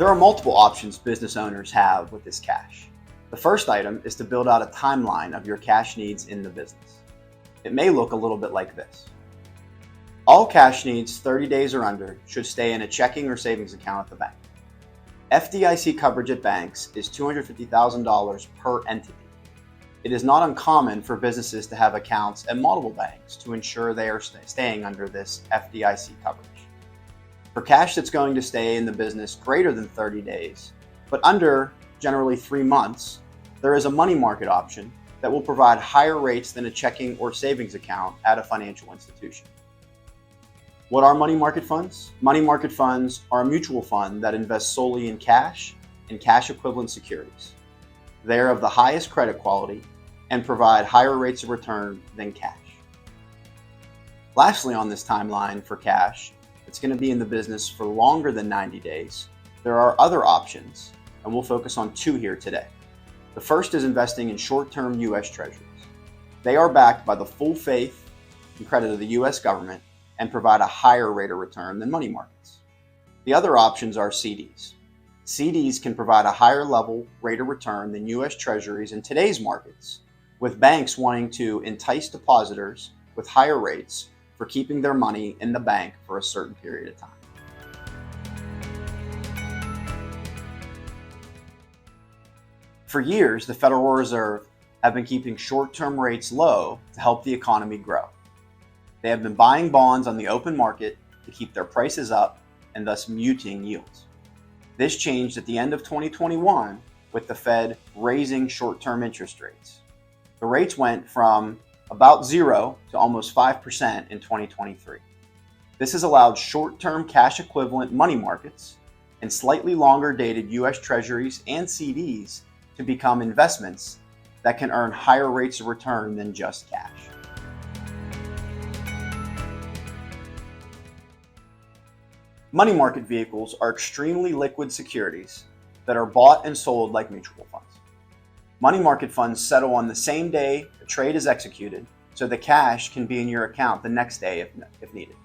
There are multiple options business owners have with this cash. The first item is to build out a timeline of your cash needs in the business. It may look a little bit like this. All cash needs 30 days or under should stay in a checking or savings account at the bank. FDIC coverage at banks is $250,000 per entity. It is not uncommon for businesses to have accounts at multiple banks to ensure they are staying under this FDIC coverage. For cash that's going to stay in the business greater than 30 days, but under generally 3 months, there is a money market option that will provide higher rates than a checking or savings account at a financial institution. What are money market funds? Money market funds are a mutual fund that invests solely in cash and cash equivalent securities. They are of the highest credit quality and provide higher rates of return than cash. Lastly, on this timeline for cash, it's going to be in the business for longer than 90 days. There are other options, and we'll focus on 2 here today. The first is investing in short-term U.S. Treasuries. They are backed by the full faith and credit of the U.S. government and provide a higher rate of return than money markets. The other options are CDs. CDs can provide a higher level rate of return than U.S. Treasuries in today's markets, with banks wanting to entice depositors with higher rates for keeping their money in the bank for a certain period of time. For years, the Federal Reserve have been keeping short-term rates low to help the economy grow. They have been buying bonds on the open market to keep their prices up and thus muting yields. This changed at the end of 2021 with the Fed raising short-term interest rates. The rates went from about 0 to almost 5% in 2023. This has allowed short-term cash equivalent money markets and slightly longer dated U.S. Treasuries and CDs to become investments that can earn higher rates of return than just cash. Money market vehicles are extremely liquid securities that are bought and sold like mutual funds. Money market funds settle on the same day a trade is executed, so the cash can be in your account the next day if needed.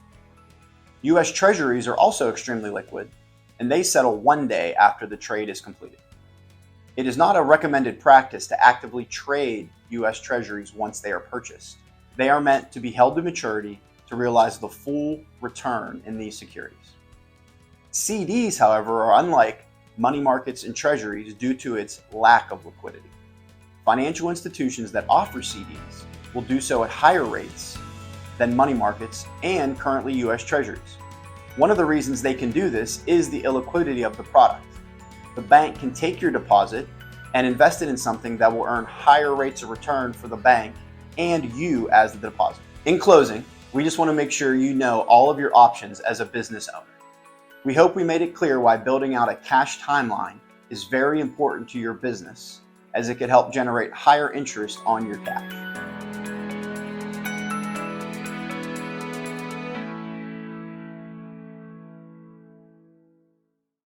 U.S. Treasuries are also extremely liquid, and they settle 1 day after the trade is completed. It is not a recommended practice to actively trade U.S. Treasuries once they are purchased. They are meant to be held to maturity to realize the full return in these securities. CDs, however, are unlike money markets and treasuries due to its lack of liquidity. Financial institutions that offer CDs will do so at higher rates than money markets and currently U.S. Treasuries. One of the reasons they can do this is the illiquidity of the product. The bank can take your deposit and invest it in something that will earn higher rates of return for the bank and you as the depositor. In closing, we just want to make sure you know all of your options as a business owner. We hope we made it clear why building out a cash timeline is very important to your business, as it could help generate higher interest on your cash.